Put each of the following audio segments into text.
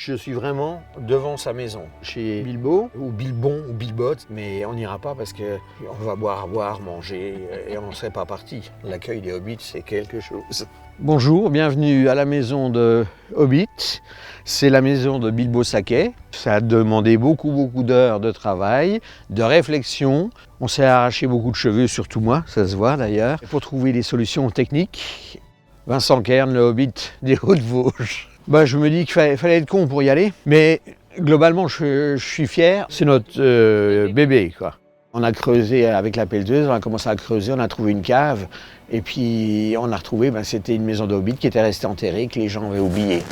Je suis vraiment devant sa maison, chez Bilbo, ou Bilbon, ou Bilbot, mais on n'ira pas parce qu'on va boire, manger, et on ne serait pas parti. L'accueil des Hobbits, c'est quelque chose. Bonjour, bienvenue à la maison de Hobbit. C'est la maison de Bilbo Saquet. Ça a demandé beaucoup d'heures de travail, de réflexion. On s'est arraché beaucoup de cheveux, surtout moi, ça se voit d'ailleurs, pour trouver des solutions techniques. Vincent Kern, le Hobbit des Hauts-de-Vosges. Je me dis qu'il fallait être con pour y aller, mais globalement je suis fier. C'est notre bébé, quoi. On a creusé avec la pelleteuse, on a commencé à creuser, on a trouvé une cave, et puis on a retrouvé, c'était une maison de Hobbit qui était restée enterrée, que les gens avaient oublié.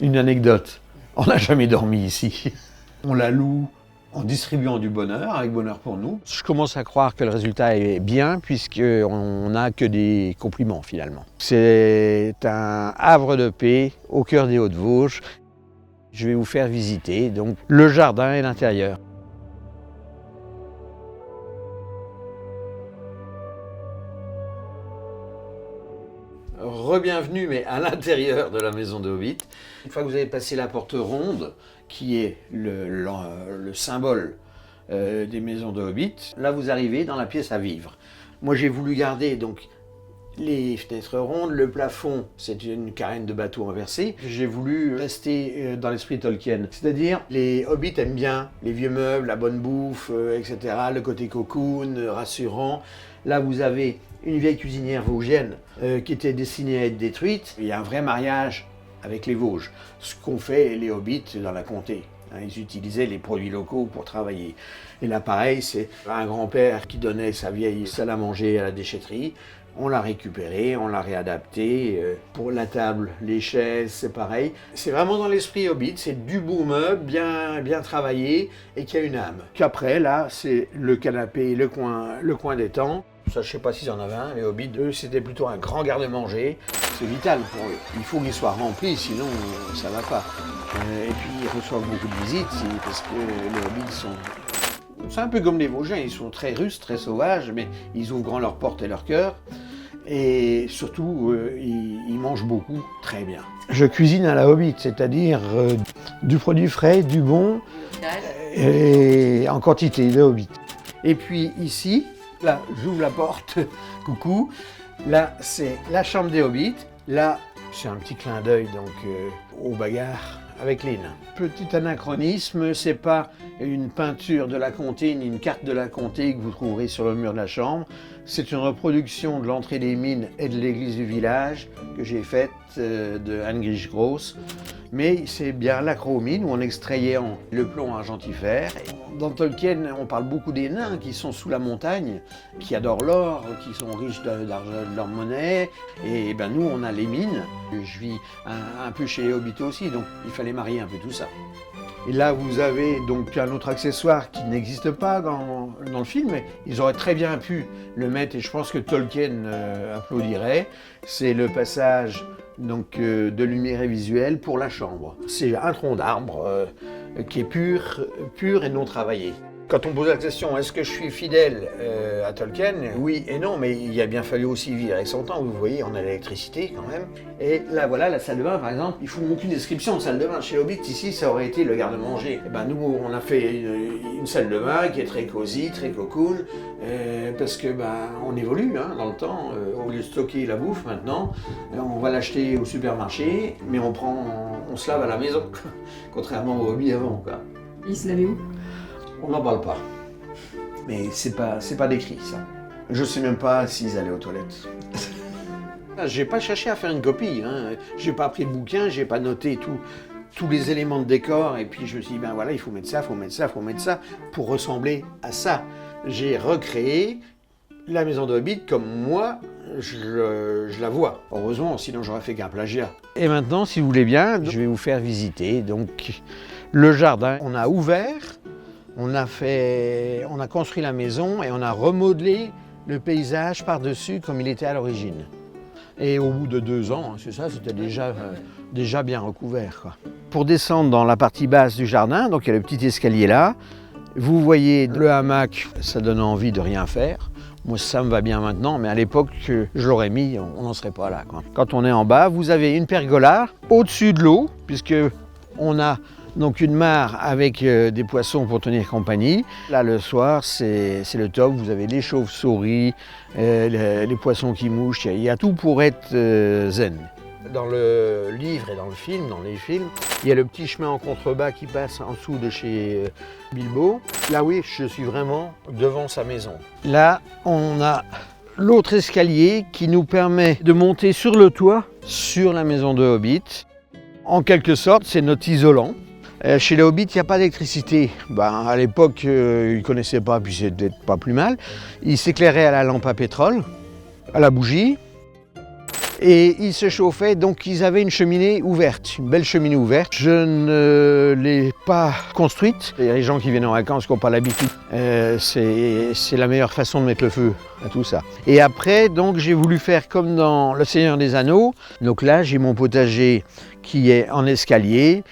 Une anecdote, on n'a jamais dormi ici. On la loue en distribuant du bonheur, avec bonheur pour nous. Je commence à croire que le résultat est bien, puisqu'on n'a que des compliments finalement. C'est un havre de paix au cœur des Hauts-de-Vosges. Je vais vous faire visiter donc le jardin et l'intérieur. Re-bienvenue, mais à l'intérieur de la maison de Hobbit. Une fois que vous avez passé la porte ronde, qui est le symbole des maisons de Hobbit, là vous arrivez dans la pièce à vivre. Moi j'ai voulu garder donc les fenêtres rondes, le plafond c'est une carène de bateau inversée. J'ai voulu rester dans l'esprit Tolkien, c'est-à-dire les Hobbits aiment bien les vieux meubles, la bonne bouffe, etc., le côté cocoon, rassurant. Là vous avez une vieille cuisinière vosgienne qui était destinée à être détruite. Il y a un vrai mariage avec les Vosges, ce qu'ont fait les Hobbits dans la comté. Ils utilisaient les produits locaux pour travailler. Et là pareil, c'est un grand-père qui donnait sa vieille salle à manger à la déchetterie. On l'a récupérée, on l'a réadaptée. Pour la table, les chaises, c'est pareil. C'est vraiment dans l'esprit Hobbit, c'est du beau meuble, bien travaillé et qui a une âme. Qu'après, là, c'est le canapé, le coin des temps. Ça, je ne sais pas s'ils en avaient un, les Hobbits, eux, c'était plutôt un grand garde-manger. C'est vital pour eux. Il faut qu'ils soient remplis, sinon ça ne va pas. Et puis, ils reçoivent beaucoup de visites, parce que les Hobbits c'est un peu comme les Vosgiens, ils sont très rustres, très sauvages, mais ils ouvrent grand leurs portes et leur cœur. Et surtout, ils mangent beaucoup, très bien. Je cuisine à la Hobbit, c'est-à-dire du produit frais, du bon, et en quantité de Hobbit. Et puis ici, là, j'ouvre la porte, coucou. Là, c'est la chambre des Hobbits. Là, c'est un petit clin d'œil donc aux bagarres avec les nains. Petit anachronisme, c'est pas une peinture de la comté ni une carte de la comté que vous trouverez sur le mur de la chambre. C'est une reproduction de l'entrée des mines et de l'église du village que j'ai faite de Heinrich Gross. Mais c'est bien l'acromine où on extrayait le plomb argentifère. Dans Tolkien, on parle beaucoup des nains qui sont sous la montagne, qui adorent l'or, qui sont riches de leur monnaie. Et nous, on a les mines. Je vis un peu chez les Hobbits aussi, donc il fallait marier un peu tout ça. Et là, vous avez donc un autre accessoire qui n'existe pas dans le film, mais ils auraient très bien pu le mettre, et je pense que Tolkien applaudirait. C'est le passage donc, de lumière et visuel pour la chambre. C'est un tronc d'arbre qui est pur et non travaillé. Quand on pose la question, est-ce que je suis fidèle à Tolkien? Oui et non, mais il a bien fallu aussi vivre avec son temps. Vous voyez, on a l'électricité quand même. Et là, voilà, la salle de bain, par exemple, il faut aucune description de salle de bain. Chez Hobbit, ici, ça aurait été le garde-manger. Nous, on a fait une salle de bain qui est très cosy, très cocoon, parce que on évolue dans le temps. Au lieu de stocker la bouffe, maintenant, on va l'acheter au supermarché, mais on se lave à la maison, contrairement aux Hobbits avant, quoi. Il se lavait où? On n'en parle pas. Mais c'est pas décrit, ça. Je sais même pas s'ils allaient aux toilettes. J'ai pas cherché à faire une copie, J'ai pas pris le bouquin, j'ai pas noté tous les éléments de décor, et puis je me suis dit, voilà, il faut mettre ça, faut mettre ça, pour ressembler à ça. J'ai recréé la maison de Hobbit comme moi, je la vois. Heureusement, sinon j'aurais fait qu'un plagiat. Et maintenant, si vous voulez bien, je vais vous faire visiter donc le jardin. On a ouvert. On a construit la maison et on a remodelé le paysage par-dessus comme il était à l'origine. Et au bout de 2 ans, c'est ça, c'était déjà bien recouvert, quoi. Pour descendre dans la partie basse du jardin, donc il y a le petit escalier là, vous voyez le hamac, ça donne envie de rien faire. Moi, ça me va bien maintenant, mais à l'époque, je l'aurais mis, on n'en serait pas là, quoi. Quand on est en bas, vous avez une pergola au-dessus de l'eau, puisque On a donc une mare avec des poissons pour tenir compagnie. Là, le soir, c'est le top. Vous avez les chauves-souris, les poissons qui mouchent. Il y a tout pour être zen. Dans le livre et dans le film, dans les films, il y a le petit chemin en contrebas qui passe en dessous de chez Bilbo. Là, oui, je suis vraiment devant sa maison. Là, on a l'autre escalier qui nous permet de monter sur le toit, sur la maison de Hobbit. En quelque sorte, c'est notre isolant. Chez les Hobbits, il n'y a pas d'électricité. À l'époque, ils ne connaissaient pas, puis c'était pas plus mal. Ils s'éclairaient à la lampe à pétrole, à la bougie. Et ils se chauffaient, donc ils avaient une cheminée ouverte, une belle cheminée ouverte. Je ne l'ai pas construite. Il y a les gens qui viennent en vacances qui n'ont pas l'habitude. C'est la meilleure façon de mettre le feu à tout ça. Et après, donc, j'ai voulu faire comme dans Le Seigneur des Anneaux. Donc là, j'ai mon potager qui est en escalier.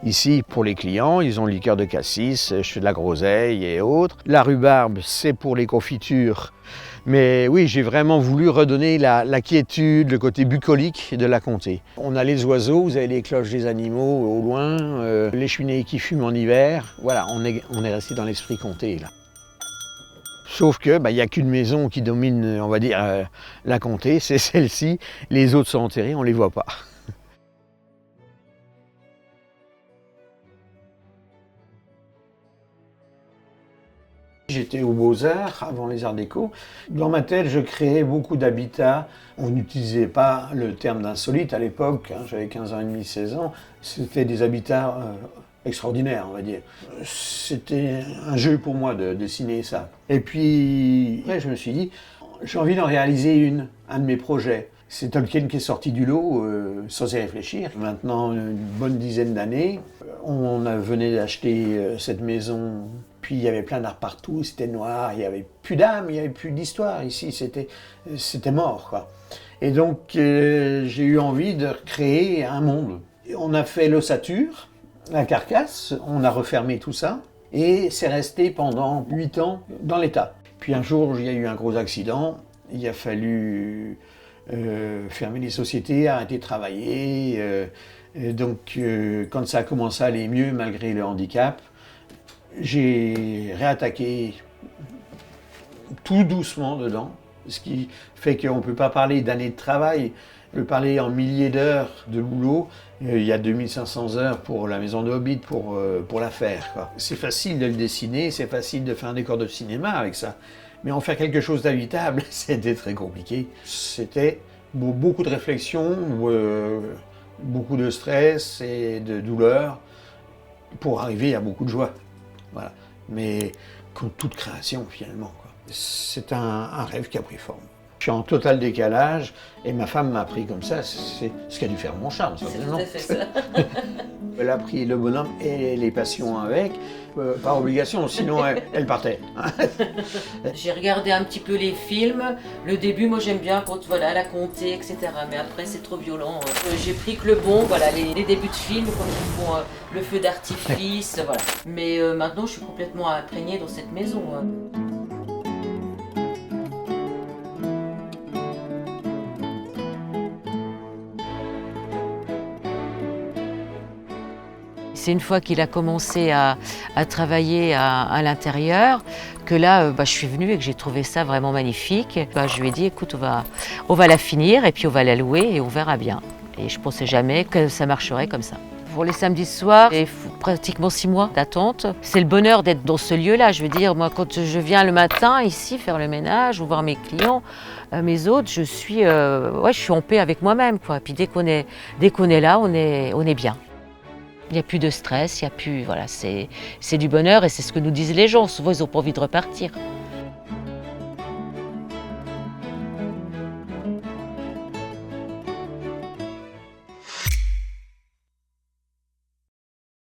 Ici, pour les clients, ils ont le liqueur de cassis, je fais de la groseille et autres. La rhubarbe, c'est pour les confitures. Mais oui, j'ai vraiment voulu redonner la quiétude, le côté bucolique de la comté. On a les oiseaux, vous avez les cloches des animaux au loin, les chenilles qui fument en hiver. Voilà, on est resté dans l'esprit comté là. Sauf que il n'y a qu'une maison qui domine, on va dire, la comté, c'est celle-ci. Les autres sont enterrés, on ne les voit pas. J'étais aux Beaux-Arts avant les Arts Déco. Dans ma tête, je créais beaucoup d'habitats. On n'utilisait pas le terme d'insolite à l'époque, j'avais 15 ans et demi, 16 ans. C'était des habitats extraordinaires, on va dire. C'était un jeu pour moi de dessiner ça. Et puis, après, je me suis dit, j'ai envie d'en réaliser un de mes projets. C'est Tolkien qui est sorti du lot sans y réfléchir. Maintenant une bonne dizaine d'années, on venait d'acheter cette maison, puis il y avait plein d'arbres partout, c'était noir, il n'y avait plus d'âme, il n'y avait plus d'histoire ici, c'était mort, quoi. Et donc j'ai eu envie de créer un monde. On a fait l'ossature, la carcasse, on a refermé tout ça, et c'est resté pendant 8 ans dans l'état. Puis un jour, il y a eu un gros accident, il a fallu fermer les sociétés, arrêter de travailler. Donc, quand ça a commencé à aller mieux, malgré le handicap, j'ai réattaqué tout doucement dedans, ce qui fait qu'on ne peut pas parler d'années de travail, on peut parler en milliers d'heures de boulot. Il y a 2500 heures pour la maison de Hobbit pour la faire, quoi. C'est facile de le dessiner, c'est facile de faire un décor de cinéma avec ça. Mais en faire quelque chose d'habitable, c'était très compliqué. C'était beaucoup de réflexion, beaucoup de stress et de douleur pour arriver à beaucoup de joie. Voilà. Mais comme toute création, finalement, quoi. C'est un rêve qui a pris forme. Je suis en total décalage et ma femme m'a pris comme ça, c'est ce qui a dû faire mon charme, certainement. C'est tout à fait ça. Elle a pris le bonhomme et les passions avec, par obligation, sinon elle partait. J'ai regardé un petit peu les films. Le début, moi j'aime bien quand voilà la comté, etc. Mais après c'est trop violent. J'ai pris que le bon, voilà les débuts de films quand ils font le feu d'artifice, voilà. Mais maintenant je suis complètement imprégnée dans cette maison. C'est une fois qu'il a commencé à travailler à l'intérieur que là, je suis venue et que j'ai trouvé ça vraiment magnifique. Je lui ai dit, écoute, on va la finir et puis on va la louer et on verra bien. Et je ne pensais jamais que ça marcherait comme ça. Pour les samedis soirs, il faut pratiquement 6 mois d'attente. C'est le bonheur d'être dans ce lieu-là. Je veux dire, moi, quand je viens le matin ici faire le ménage ou voir mes clients, mes hôtes, je suis en paix avec moi-même, quoi. Puis dès qu'on est là, on est bien. Il n'y a plus de stress, il n'y a plus, voilà, c'est du bonheur et c'est ce que nous disent les gens. Souvent, ils n'ont pas envie de repartir.